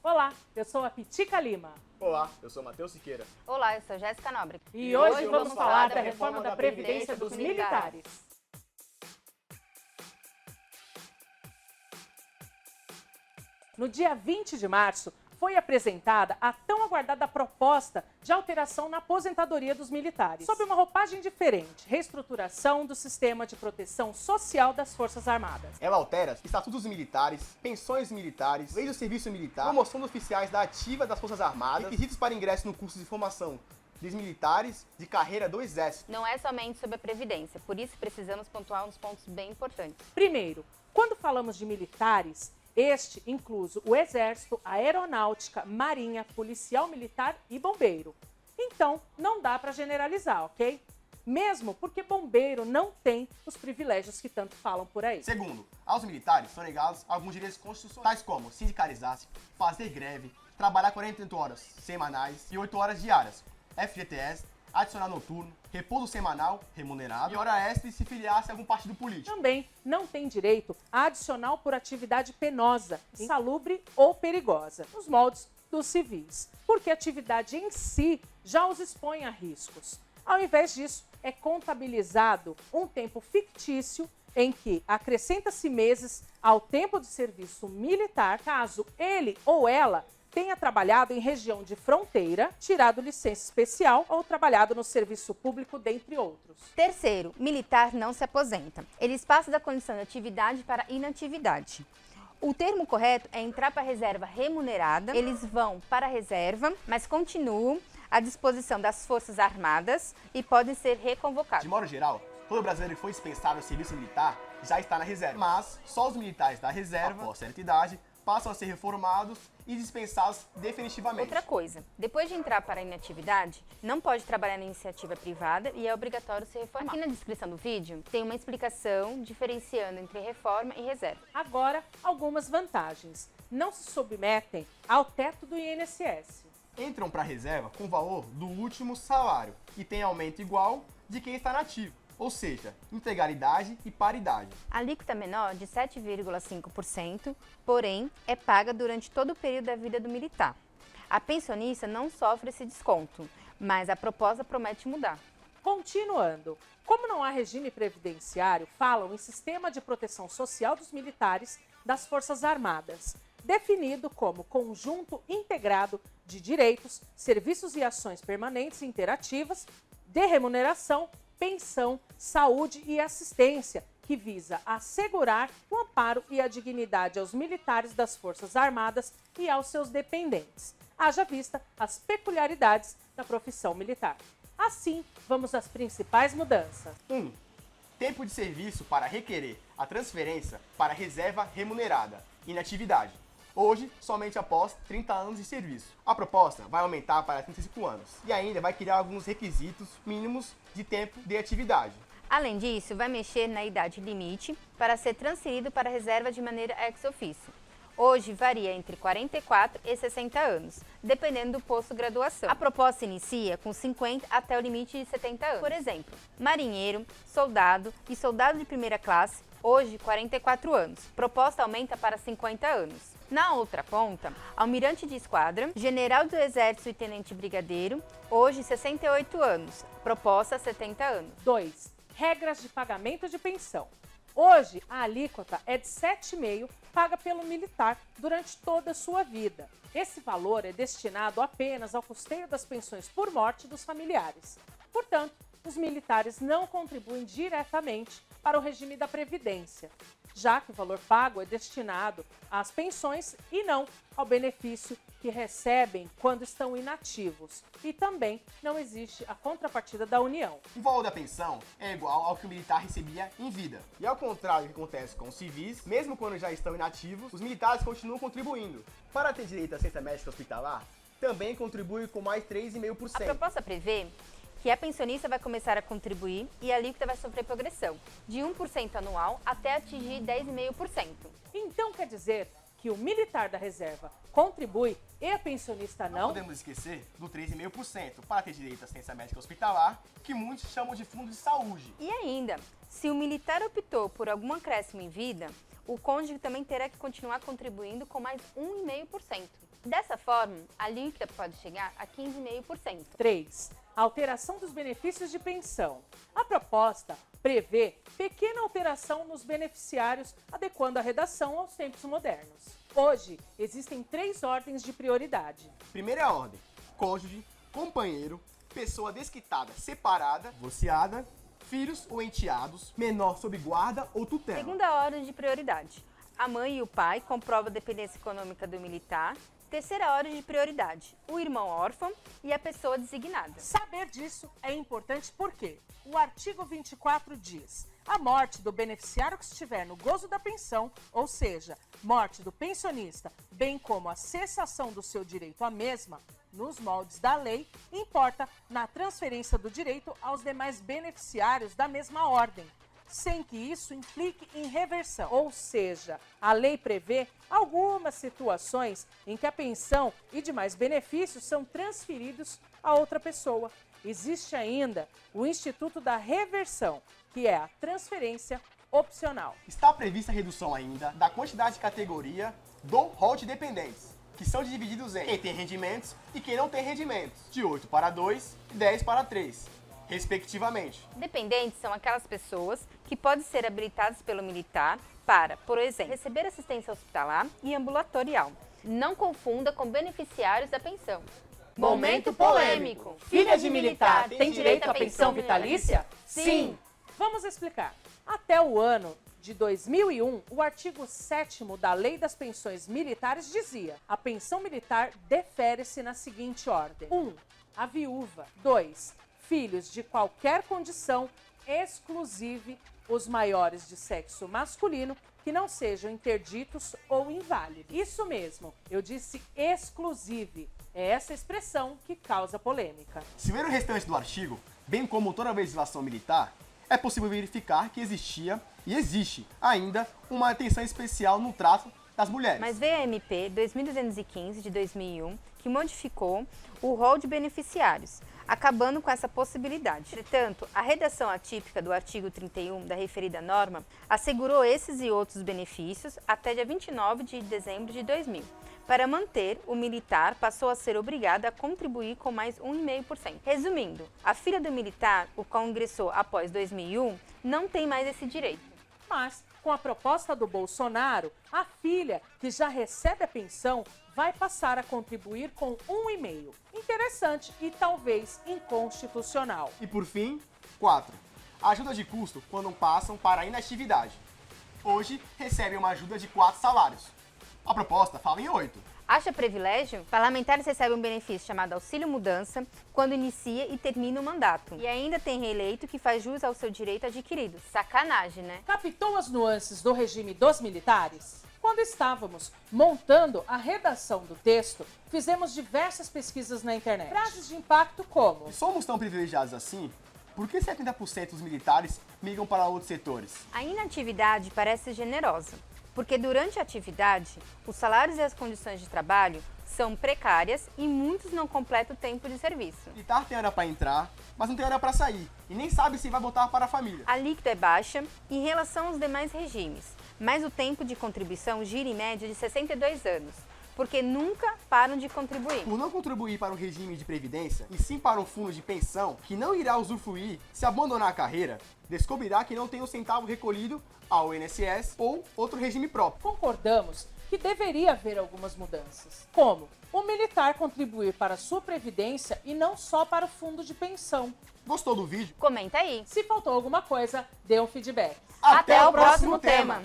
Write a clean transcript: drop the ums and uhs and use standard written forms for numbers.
Olá, eu sou a Pitica Lima. Olá, eu sou Matheus Siqueira. Olá, eu sou Jéssica Nobre. E hoje vamos falar da reforma da Previdência dos militares. No dia 20 de março, foi apresentada a tão aguardada proposta de alteração na aposentadoria dos militares, sob uma roupagem diferente, reestruturação do sistema de proteção social das Forças Armadas. Ela altera estatutos militares, pensões militares, lei do serviço militar, promoção de oficiais da ativa das Forças Armadas, requisitos para ingresso no curso de formação dos militares de carreira do Exército. Não é somente sobre a Previdência, por isso precisamos pontuar uns pontos bem importantes. Primeiro, quando falamos de militares, este incluso o Exército, a Aeronáutica, Marinha, Policial Militar e Bombeiro. Então, não dá para generalizar, ok? Mesmo porque bombeiro não tem os privilégios que tanto falam por aí. Segundo, aos militares são negados alguns direitos constitucionais, tais como sindicalizar-se, fazer greve, trabalhar 48 horas semanais e 8 horas diárias, FGTS, adicional noturno, repouso semanal remunerado e hora extra se filiasse a algum partido político. Também não tem direito a adicional por atividade penosa, insalubre ou perigosa, nos moldes dos civis, porque a atividade em si já os expõe a riscos. Ao invés disso, é contabilizado um tempo fictício em que acrescenta-se meses ao tempo de serviço militar, caso ele ou ela tenha trabalhado em região de fronteira, tirado licença especial ou trabalhado no serviço público, dentre outros. Terceiro, militar não se aposenta. Eles passam da condição de atividade para inatividade. O termo correto é entrar para a reserva remunerada. Eles vão para a reserva, mas continuam à disposição das Forças Armadas e podem ser reconvocados. De modo geral, todo brasileiro que foi dispensado do serviço militar já está na reserva, mas só os militares da reserva, após certa idade, passam a ser reformados e dispensados definitivamente. Outra coisa, depois de entrar para a inatividade, não pode trabalhar na iniciativa privada e é obrigatório se reformar. Aqui na descrição do vídeo tem uma explicação diferenciando entre reforma e reserva. Agora, algumas vantagens. Não se submetem ao teto do INSS. Entram para a reserva com o valor do último salário e tem aumento igual de quem está nativo. Ou seja, integralidade e paridade. A alíquota menor de 7,5%, porém, é paga durante todo o período da vida do militar. A pensionista não sofre esse desconto, mas a proposta promete mudar. Continuando, como não há regime previdenciário, falam em sistema de proteção social dos militares das Forças Armadas, definido como conjunto integrado de direitos, serviços e ações permanentes e interativas, de remuneração, pensão, saúde e assistência, que visa assegurar o amparo e a dignidade aos militares das Forças Armadas e aos seus dependentes, haja vista as peculiaridades da profissão militar. Assim, vamos às principais mudanças. 1. Tempo de serviço para requerer a transferência para reserva remunerada, inatividade. Hoje, somente após 30 anos de serviço. A proposta vai aumentar para 35 anos e ainda vai criar alguns requisitos mínimos de tempo de atividade. Além disso, vai mexer na idade limite para ser transferido para a reserva de maneira ex officio. Hoje varia entre 44 e 60 anos, dependendo do posto de graduação. A proposta inicia com 50 até o limite de 70 anos. Por exemplo, marinheiro, soldado e soldado de primeira classe, hoje 44 anos. Proposta aumenta para 50 anos. Na outra ponta, almirante de esquadra, general do Exército e tenente brigadeiro, hoje 68 anos, proposta 70 anos. 2. Regras de pagamento de pensão. Hoje, a alíquota é de 7,5% paga pelo militar durante toda a sua vida. Esse valor é destinado apenas ao custeio das pensões por morte dos familiares. Portanto, os militares não contribuem diretamente para o regime da Previdência, já que o valor pago é destinado às pensões e não ao benefício que recebem quando estão inativos. E também não existe a contrapartida da União. O valor da pensão é igual ao que o militar recebia em vida. E ao contrário do que acontece com os civis, mesmo quando já estão inativos, os militares continuam contribuindo. Para ter direito à assistência médica hospitalar, também contribui com mais 3,5%. A proposta prevê que a pensionista vai começar a contribuir e a alíquota vai sofrer progressão, de 1% anual até atingir 10,5%. Então quer dizer que o militar da reserva contribui e a pensionista não? Não podemos esquecer do 3,5% para ter direito à assistência médica hospitalar, que muitos chamam de fundo de saúde. E ainda, se o militar optou por algum acréscimo em vida, o cônjuge também terá que continuar contribuindo com mais 1,5%. Dessa forma, a alíquota pode chegar a 15,5%. 3. Alteração dos benefícios de pensão. A proposta prevê pequena alteração nos beneficiários, adequando a redação aos tempos modernos. Hoje, existem 3 ordens de prioridade. Primeira ordem: cônjuge, companheiro, pessoa desquitada separada, divorciada, filhos ou enteados, menor sob guarda ou tutela. Segunda ordem de prioridade: a mãe e o pai comprovam a dependência econômica do militar. Terceira ordem de prioridade: o irmão órfão e a pessoa designada. Saber disso é importante porque o artigo 24 diz: a morte do beneficiário que estiver no gozo da pensão, ou seja, morte do pensionista, bem como a cessação do seu direito à mesma, nos moldes da lei, importa na transferência do direito aos demais beneficiários da mesma ordem, sem que isso implique em reversão. Ou seja, a lei prevê algumas situações em que a pensão e demais benefícios são transferidos a outra pessoa. Existe ainda o Instituto da Reversão, que é a transferência opcional. Está prevista a redução ainda da quantidade de categoria do rol de dependentes, que são divididos em quem tem rendimentos e quem não tem rendimentos, de 8 para 2 e 10 para 3. Respectivamente. Dependentes são aquelas pessoas que podem ser habilitadas pelo militar para, por exemplo, receber assistência hospitalar e ambulatorial. Não confunda com beneficiários da pensão. Momento polêmico. Filha de militar tem direito à pensão vitalícia? Sim. Vamos explicar. Até o ano de 2001, o artigo 7º da Lei das Pensões Militares dizia: a pensão militar defere-se na seguinte ordem: 1. A viúva. 2. Filhos de qualquer condição, exclusive os maiores de sexo masculino, que não sejam interditos ou inválidos. Isso mesmo, eu disse exclusive. É essa expressão que causa polêmica. Se ver o restante do artigo, bem como toda a legislação militar, é possível verificar que existia e existe ainda uma atenção especial no trato das mulheres. Mas veio a MP 2215 de 2001, que modificou o rol de beneficiários, acabando com essa possibilidade. Entretanto, a redação atípica do artigo 31 da referida norma assegurou esses e outros benefícios até dia 29 de dezembro de 2000. Para manter, o militar passou a ser obrigado a contribuir com mais 1,5%. Resumindo, a filha do militar, o qual ingressou após 2001, não tem mais esse direito. Mas, com a proposta do Bolsonaro, a filha que já recebe a pensão vai passar a contribuir com 1,5%. Interessante e talvez inconstitucional. E por fim, 4. Ajuda de custo quando passam para a inatividade. Hoje recebem uma ajuda de 4 salários. A proposta fala em 8. Acha privilégio? Parlamentares recebem um benefício chamado Auxílio Mudança quando inicia e termina o mandato. E ainda tem reeleito que faz jus ao seu direito adquirido. Sacanagem, né? Captou as nuances do regime dos militares? Quando estávamos montando a redação do texto, fizemos diversas pesquisas na internet. Frases de impacto como: Se somos tão privilegiados assim, por que 70% dos militares migram para outros setores? A inatividade parece generosa, porque durante a atividade, os salários e as condições de trabalho são precárias e muitos não completam o tempo de serviço. O militar tem hora para entrar, mas não tem hora para sair, e nem sabe se vai voltar para a família. A alíquota é baixa em relação aos demais regimes, mas o tempo de contribuição gira em média de 62 anos, porque nunca param de contribuir. Por não contribuir para o regime de previdência, e sim para um fundo de pensão que não irá usufruir se abandonar a carreira, descobrirá que não tem um centavo recolhido ao INSS ou outro regime próprio. concordamos que deveria haver algumas mudanças, como o militar contribuir para a sua previdência e não só para o fundo de pensão. Gostou do vídeo? Comenta aí. Se faltou alguma coisa, dê um feedback. Até o próximo tema.